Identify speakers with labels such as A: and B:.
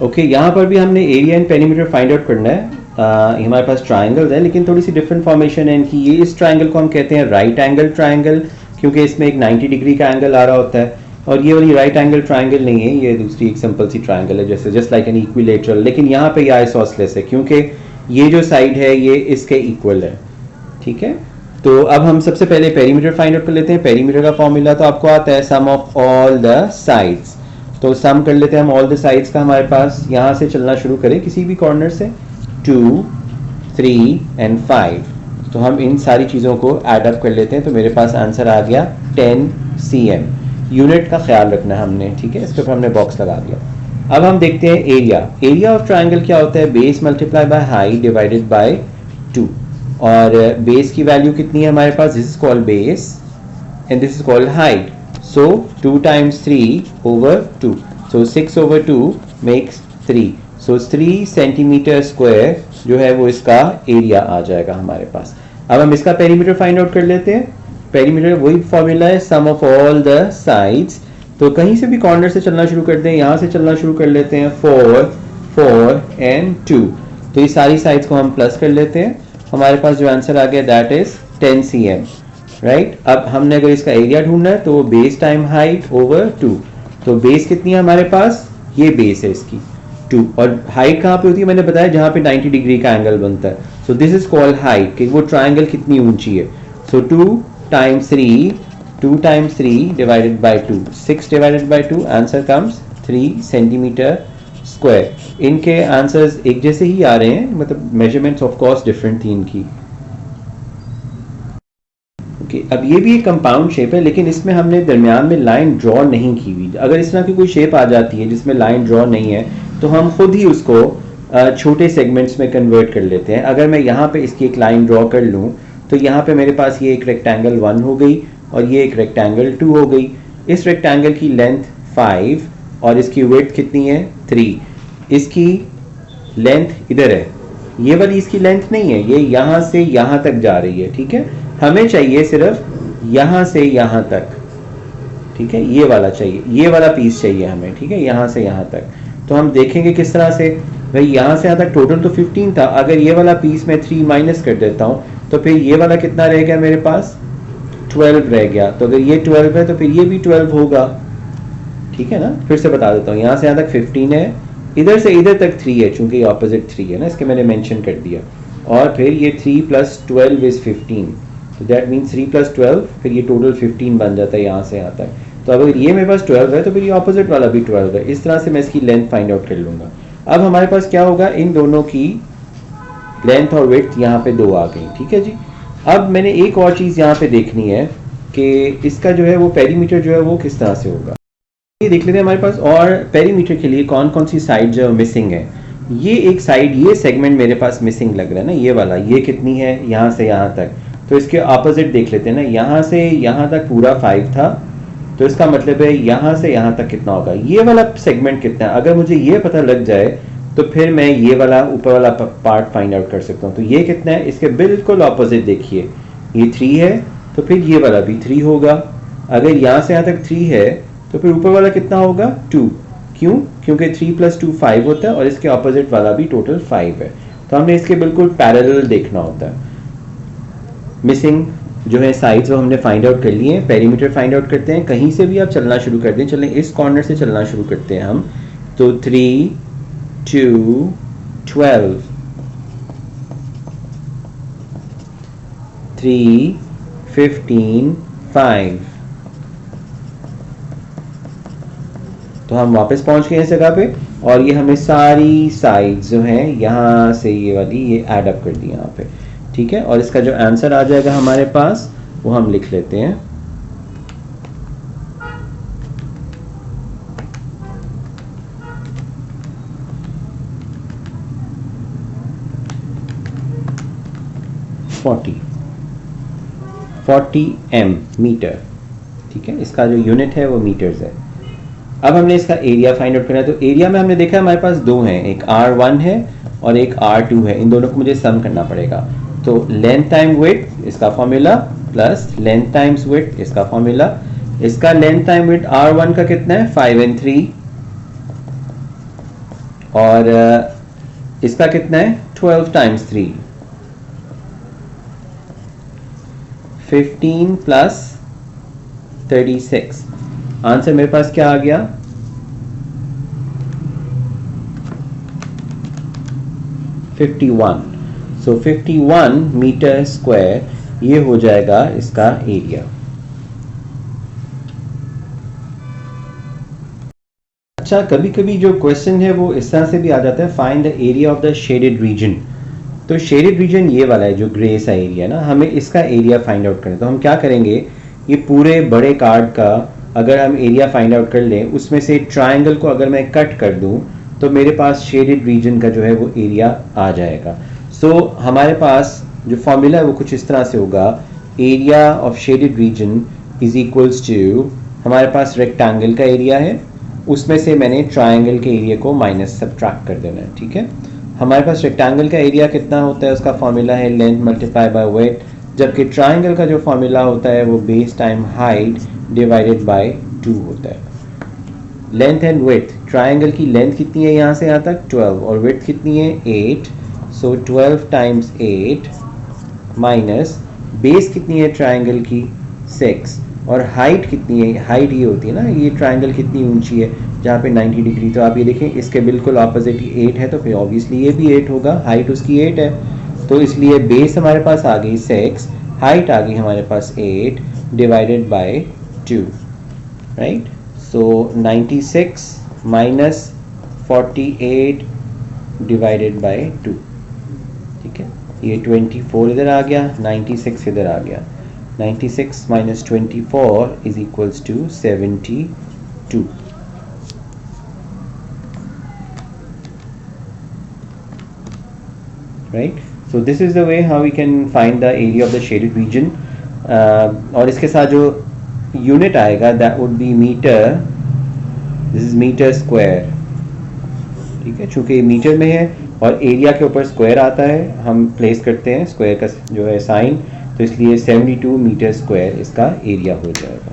A: Okay यहाँ पर भी हमने area and perimeter find out करना है। हमारे पास ट्राइंगल्स है लेकिन थोड़ी सी डिफरेंट फॉर्मेशन है इनकी। ये इस ट्राइंगल को हम कहते हैं राइट एंगल ट्राइंगल, क्योंकि इसमें एक 90 डिग्री का एंगल आ रहा होता है। और ये वाली राइट एंगल ट्राइंगल नहीं है, ये दूसरी एक सिंपल सी ट्राइंगल है, जैसे जस्ट लाइक एन इक्विलेटरल। लेकिन यहाँ पे ये आइसोसेलेस है क्योंकि ये जो साइड है ये इसके इक्वल है। ठीक है, तो अब हम सबसे पहले पेरीमीटर फाइंड आउट कर लेते हैं। पेरीमीटर का फॉर्मूला तो आपको आता है सम ऑफ ऑल द साइड्स। तो सम कर लेते हैं हम ऑल द साइड्स का। हमारे पास यहाँ से चलना शुरू करें किसी भी कॉर्नर से, 2, 3 एंड 5। तो हम इन सारी चीज़ों को ऐड अप कर लेते हैं। तो मेरे पास आंसर आ गया 10 cm। यूनिट का ख्याल रखना है हमने, ठीक है, इसके ऊपर हमने बॉक्स लगा दिया। अब हम देखते हैं एरिया। एरिया ऑफ ट्राइंगल क्या होता है? Base multiply by height divided by 2। और बेस की वैल्यू कितनी है हमारे पास? This is called base and this is called height. So 2 times 3 over 2. So 6 over 2 makes 3. So 3 centimeter square जो है वो इसका एरिया आ जाएगा हमारे पास। अब हम इसका पेरीमीटर फाइंड आउट कर लेते हैं। पेरीमीटर वही फॉर्मूला है, सम ऑफ ऑल द साइड्स। तो कहीं से भी कॉर्नर से चलना शुरू करते हैं, यहाँ से चलना शुरू कर लेते हैं, 4, 4 एंड 2। तो ये सारी साइड्स को हम प्लस कर लेते हैं। हमारे पास जो आंसर आ गया दैट इज 10 cm। राइट, अब हमने अगर इसका एरिया ढूंढना है तो बेस टाइम हाइट ओवर 2। तो बेस कितनी है हमारे पास? ये बेस है इसकी 2। और हाइट कहाँ पे होती है? मैंने बताया जहाँ पे 90 डिग्री का एंगल बनता है। So this is called height, कि वो ट्राइंगल कितनी ऊंची है। सो 2 times 3 divided by 2, 6 divided by 2, answer comes 3 centimetre square. इनके आंसर्स एक जैसे ही आ रहे हैं, मतलब मेजरमेंट्स ऑफ कोर्स डिफरेंट थी इनकी। अब ये भी एक कंपाउंड शेप है लेकिन इसमें हमने दरमियान में लाइन ड्रॉ नहीं की हुई। अगर इस तरह की कोई शेप आ जाती है जिसमें लाइन ड्रॉ नहीं है तो हम खुद ही उसको छोटे सेगमेंट्स में कन्वर्ट कर लेते हैं। अगर मैं यहाँ पे इसकी एक लाइन ड्रॉ कर लूँ तो यहाँ पे मेरे पास ये एक रेक्टेंगल 1 हो गई और ये एक रेक्टेंगल 2 हो गई। इस रेक्टेंगल की लेंथ 5 और इसकी विड्थ कितनी है? 3। इसकी लेंथ इधर है, ये वाली इसकी लेंथ नहीं है, ये यहाँ से यहाँ तक जा रही है। ठीक है, हमें चाहिए सिर्फ यहाँ से यहाँ तक। ठीक है, ये वाला चाहिए, ये वाला पीस चाहिए हमें। ठीक है, यहाँ से यहाँ तक। तो हम देखेंगे किस तरह से। भाई यहाँ से यहाँ तक टोटल तो 15 था, अगर ये वाला पीस मैं 3 माइनस कर देता हूँ तो फिर ये वाला कितना रह गया मेरे पास? 12 रह गया। तो अगर ये 12 है तो फिर ये भी 12 होगा। ठीक है ना, फिर से बता देता हूँ, यहाँ से यहाँ तक 15 है, इधर से इधर तक 3 है, चूंकि ये ऑपोजिट 3 है ना, इसके मैंने मेंशन कर दिया। और फिर ये 3 + 12 इज 15। तो दैट मीन्स 3 + 12, फिर ये टोटल 15 बन जाता है यहाँ से यहाँ तक। तो अगर ये मेरे पास 12 है तो फिर ये ऑपोजिट वाला भी 12 है। इस तरह से मैं इसकी लेंथ फाइंड आउट कर लूँगा। अब हमारे पास क्या होगा? इन दोनों की लेंथ और विड्थ यहाँ पे 2 आ गई। ठीक है जी। अब मैंने एक और चीज़ यहाँ पे देखनी है कि इसका जो है वो पेरीमीटर जो है वो किस तरह से होगा। ये देख लेते हैं हमारे पास। और पेरीमीटर के लिए कौन कौन सी साइड जो मिसिंग है। ये एक साइड, ये सेगमेंट मेरे पास मिसिंग लग रहा है ना, ये वाला। ये कितनी है? यहाँ से यहाँ तक। तो इसके ऑपोजिट देख लेते हैं ना, यहाँ से यहाँ तक पूरा 5 था, तो इसका मतलब है यहाँ से यहाँ तक कितना होगा? ये वाला सेगमेंट कितना है? अगर मुझे ये पता लग जाए तो फिर मैं ये वाला ऊपर वाला पार्ट फाइंड आउट कर सकता हूँ। तो ये कितना है? इसके बिल्कुल ऑपोजिट देखिए, ये 3 है तो फिर ये वाला भी 3 होगा। अगर यहाँ से यहाँ तक 3 है तो फिर ऊपर वाला कितना होगा? 2। क्यों? क्योंकि 3 + 2 5 होता है और इसके ऑपोजिट वाला भी टोटल 5 है। तो हमने इसके बिल्कुल पैरेलल देखना होता है। मिसिंग जो है साइड्स वो हमने फाइंड आउट कर लिए हैं। पेरीमीटर फाइंड आउट करते हैं। कहीं से भी आप चलना शुरू कर दें, चलें इस कॉर्नर से चलना शुरू करते हैं हम। तो 3, 2, 12, 3, 15, 5। तो हम वापस पहुंच गए इस जगह पे और ये हमें सारी साइड्स जो हैं यहाँ से ये वाली ये ऐड अप कर दी यहाँ पे। ठीक है, और इसका जो आंसर आ जाएगा हमारे पास वो हम लिख लेते हैं। $40 m मीटर। ठीक है, इसका जो यूनिट है वो मीटर्स है। अब हमने इसका एरिया फाइंड आउट करना है। तो एरिया में हमने देखा हमारे पास 2 हैं, एक R1 है और एक R2 है। इन दोनों को मुझे सम करना पड़ेगा। तो लेंथ टाइम विड्थ इसका formula plus length times width इसका फॉर्मूला। इसका लेंथ टाइम विड्थ R1 का कितना है? 5 and 3 और इसका कितना है 12 टाइम्स 3, 15 प्लस 36। आंसर मेरे पास क्या आ गया 51। सो 51 मीटर स्क्वायर ये हो जाएगा इसका एरिया। अच्छा, कभी कभी जो क्वेश्चन है वो इस तरह से भी आ जाता है, find the area of the shaded region. तो शेडेड रीजन ये वाला है जो ग्रे सा एरिया ना, हमें इसका एरिया फाइंड आउट करें। तो हम क्या करेंगे, ये पूरे बड़े कार्ड का अगर हम एरिया फाइंड आउट कर लें, उसमें से ट्राइंगल को अगर मैं कट कर दूं तो मेरे पास शेडेड रीजन का जो है वो एरिया आ जाएगा। सो हमारे पास जो फॉर्मूला है वो कुछ इस तरह से होगा, area of shaded region is equals to, हमारे पास रेक्टेंगल का एरिया है, उसमें से मैंने ट्राइंगल के एरिया को माइनस सब्ट्रैक्ट कर देना है, ठीक है। हमारे पास रेक्टेंगल का एरिया कितना होता है, उसका फॉर्मूला है लेंथ मल्टीप्लाई बाय विड्थ, जबकि ट्राइंगल का जो फॉर्मूला होता है वो base time height divided by 2 होता है। लेंथ एंड विड्थ, ट्राइंगल की लेंथ कितनी है यहाँ से यहाँ तक 12 और विड्थ कितनी है 8, सो 12 टाइम्स 8 माइनस बेस कितनी है ट्राइंगल की 6 और हाइट कितनी है, हाइट ये होती है ना, ये ट्राइंगल कितनी ऊंची है जहाँ पे 90 डिग्री, तो आप ये देखें इसके बिल्कुल ऑपोजिट ही 8 है, तो फिर ऑब्वियसली ये भी 8 होगा, हाइट उसकी 8 है, तो इसलिए बेस हमारे पास आ गई 6, हाइट आ गई हमारे पास 8 divided by 2, right. So 96 minus 48 divided by 2, ठीक है, ये 24 इधर आ गया, 96 इधर आ गया, 96 minus 24 is equals to 72. Right? So this is the way how we can find the area of the shaded region. और इसके साथ जो यूनिट आएगा that would be meter. This is meter square. ठीक है, चूंकि मीटर में है और एरिया के ऊपर स्क्वायर आता है, हम प्लेस करते हैं स्क्वायर का जो है साइन, तो इसलिए 72 मीटर स्क्वायर इसका एरिया हो जाएगा।